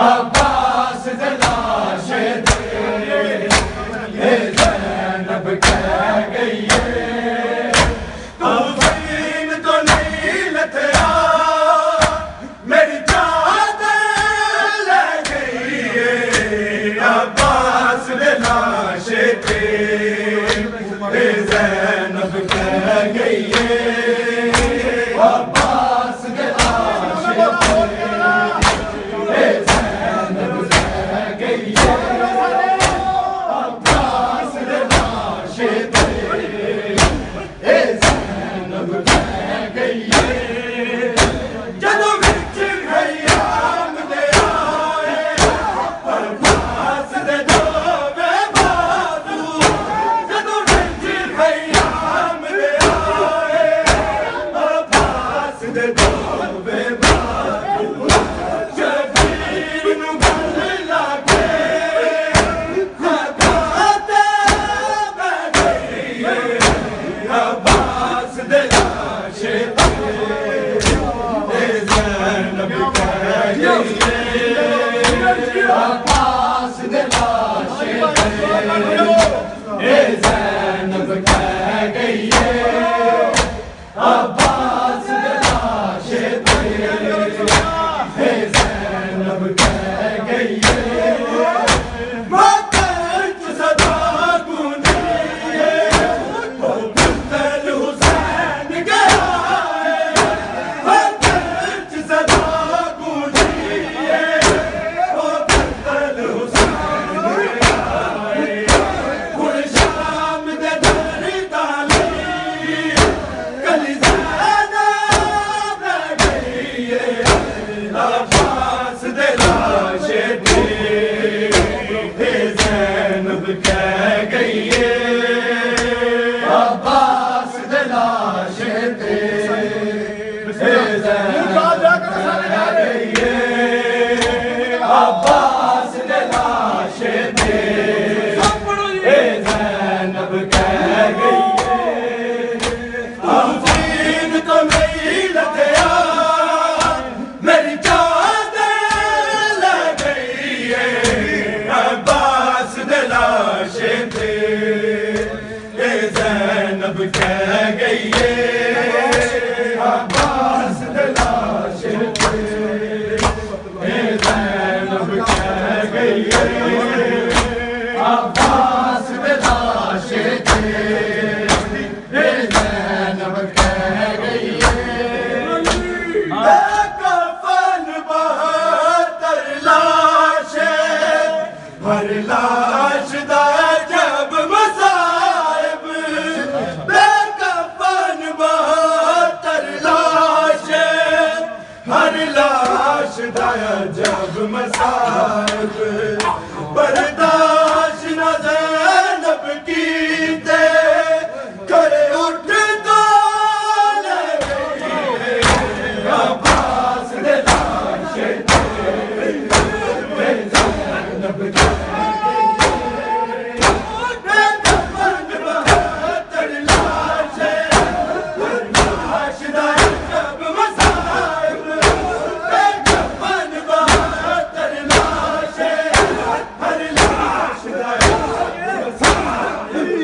अब्बास दे लाशे दे ज़ैनब कह गई है तू ज़मीन तो नहीं लथया मेरी जान ले गई है अब्बास दे लाशे दे ज़ैनब कह गई है अब्बास दे लाशे दे ज़ैनब कह गई है अब्बास दे लाशे दे ज़ैनब कह गई है जदों विच ख़याम दे आए अब्बास दे दोवे बाजू जदों विच ख़याम दे आए अब्बास दे दोवे बाजू शबीर नूं गल लागे खाते बह गई है अब्बास दे लाशे दे ज़ैनब कह गई है अब्बास दे लाशे दे ज़ैनब कह गई है अब्बास दे लाशे दे ज़ैनब कह गई है मातर च सदा गूंजी है ओ पुत्तर हुसैन गया है मातर च सदा गूंजी है ओ पुत्तर हुसैन गया है हुण शाम दे दर ताली कली ज़ैनब रह गई है अब्बास दे लाशे दे ज़ैनब कह गई है अब्बास दे लाशे दे ज़ैनब कह गई है अब्बास दे लाशे दे ज़ैनब कह गई है ज़मीन तो नहीं लथया मेरी जान ले गई है अब्बास दे लाशे दे ज़ैनब कह गई है अब्बास दे लाशे दे ज़ैनब कह गई है अब्बास दे लाशे दे ज़ैनब कह गई है कफन बहत्तर लाशे हर लाश दा जब मसाइब बेकफन बहत्तर लाशे हर लाश दा जब मसाइब बर्दाश्त न ज़ैनब कीते करे उठ तो ले गई है अब्बास दे लाशे दे ज़ैनब कह गई है बेकफन बहत्तर लाशे हर लाश दा जब मसाइब बेकफन बहत्तर लाशे हर लाश दा जब मसाइब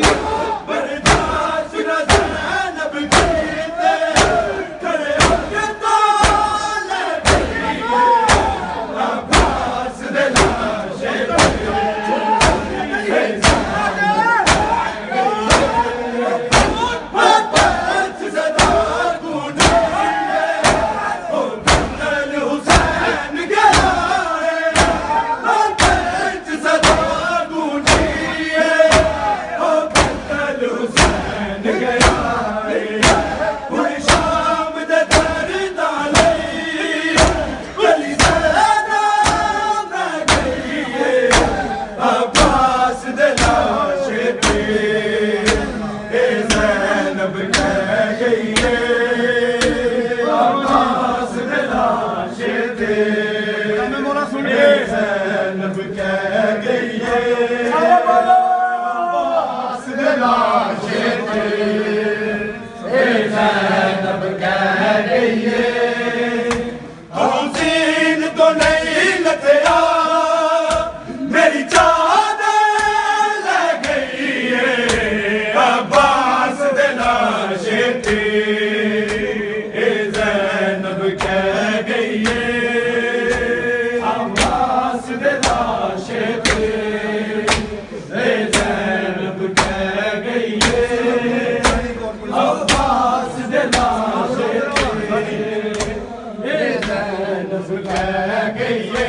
गईए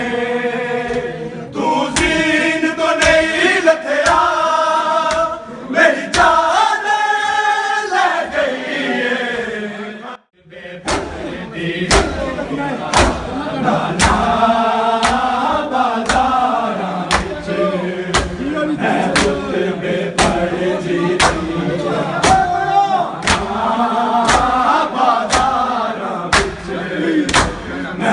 तू जीन तो नहीं लथया मेरी जान ले गईए नाना बाजारा विच है पुत बेपरदी बाजारा विच मैं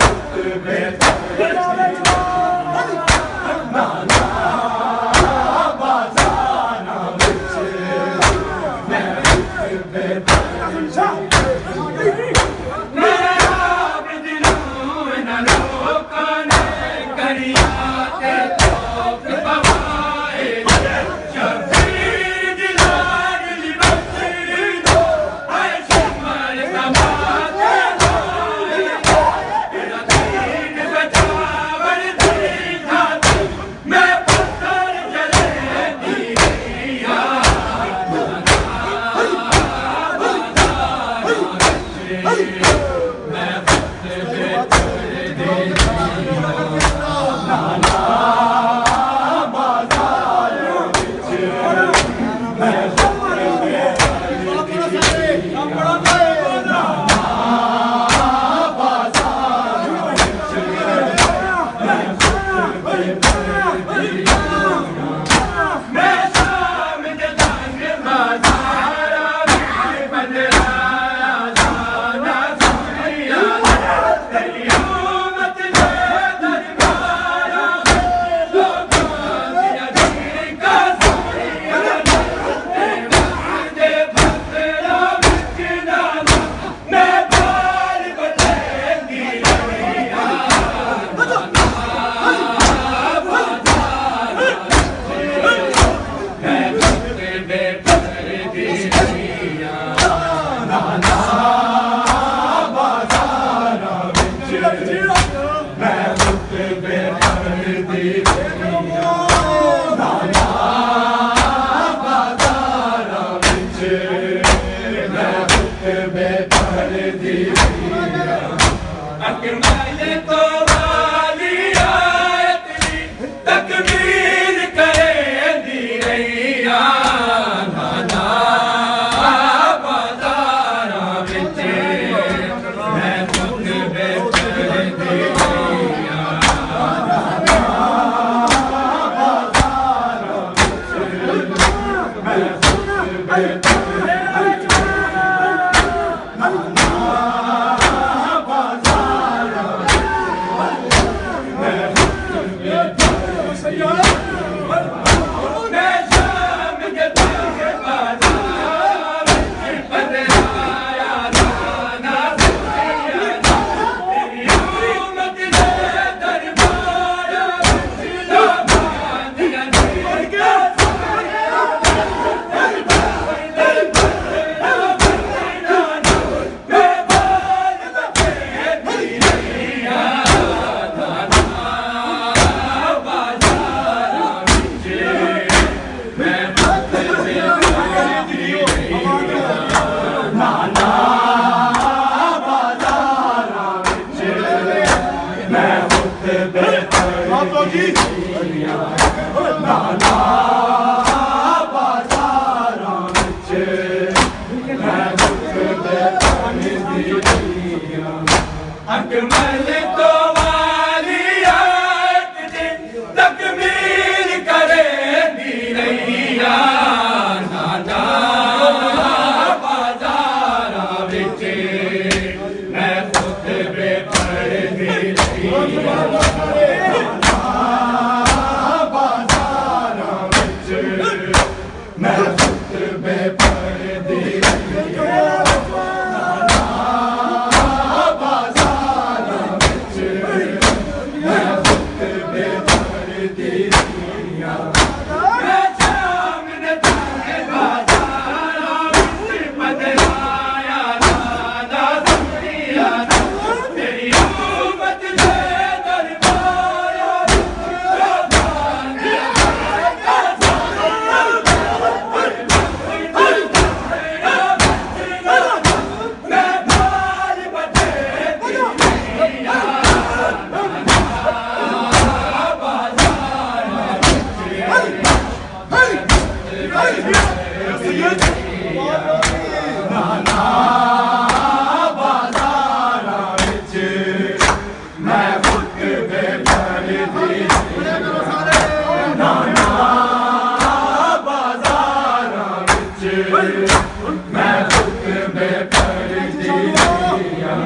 पुत बेपरदी मेरे आप दिलों न रोका नहीं करिया ते तो बहाए शबीर दिलागली बहरी हर सुमर तबा चलो मेरा दीन बचावर देखा मैं पत्थर चले दिया अकमल तो माली आयत की तकमील करे दी रैया नाना बाजारा विच मैं पुत बेपरदी रैया नाना बाजारा विच मैं पुत बेपरदी नाना नाना बाज़ारां विच मैं खुतबे पढ़दी रहियां नाना बाज़ारां विच मैं खुतबे पढ़दी रहियां अकमल तो वालियात दी तकमील करे दी रहियां नाना बाज़ारां विच मैं खुतबे पढ़दी रहियां बाज़ारां विच मैं खुतबे पढ़दी रहियां नाना बाज़ारां विच मैं खुतबे पढ़दी नाना बाज़ारां विच मैं खुतबे पढ़दी रहियां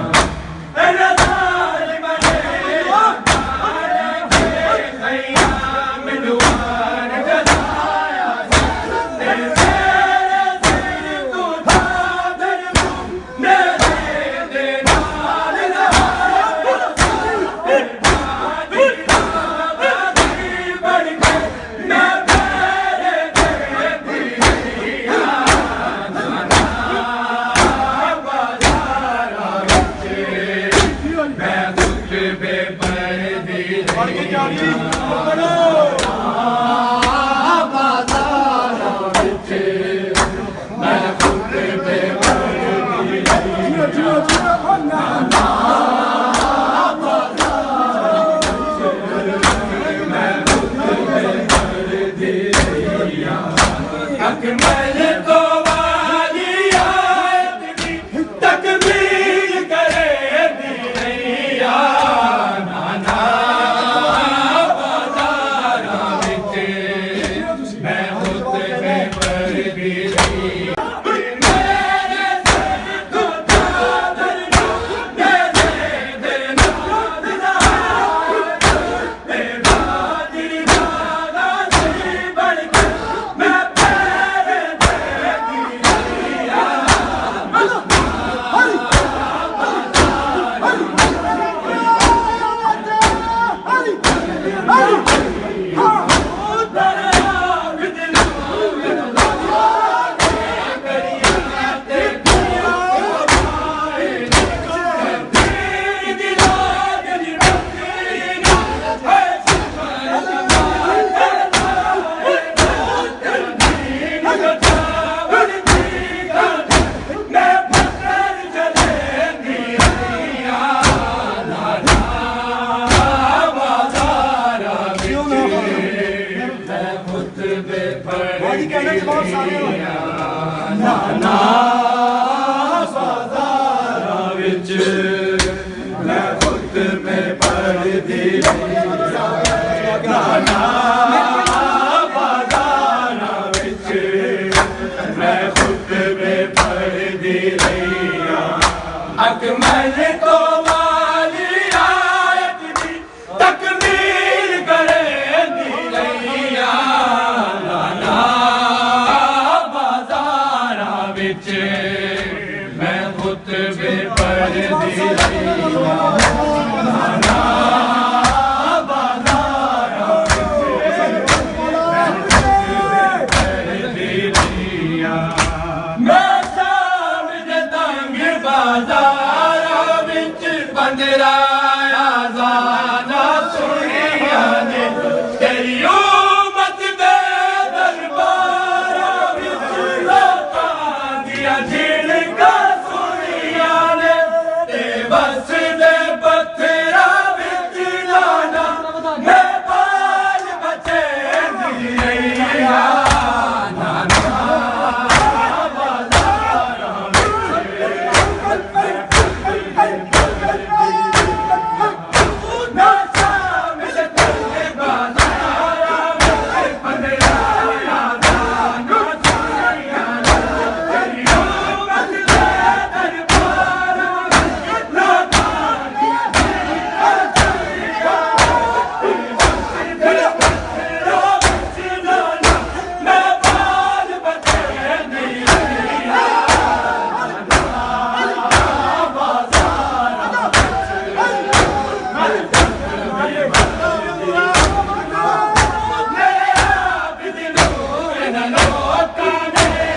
बाज़ारां विच मैं खुतबे पढ़दी रहियां नाना मैं खुतबे पढ़दी रहियां अकमल तो वालियात दी तकमील करे दी रहियां नाना बाज़ारां विच मैं खुतबे पढ़दी रहियां नाना बाज़ारां विच मैं खुतबे पढ़दी रहियां नाना बाज़ारां विच मैं खुतबे पढ़दी रहियां अकमल तो वालियात दी तकमील करे दी रहियां नाना बाज़ारां विच मैं खुतबे पढ़दी रहियां नाना बाज़ारां विच मैं खुतबे पढ़दी रहियां मैं शाम दे तंग बाज़ारां विच बंदराया ज़ाना सुनिया ने तेरी उम्मत दे दरबारां विच लोकां दियां झिड़कां लोकां ने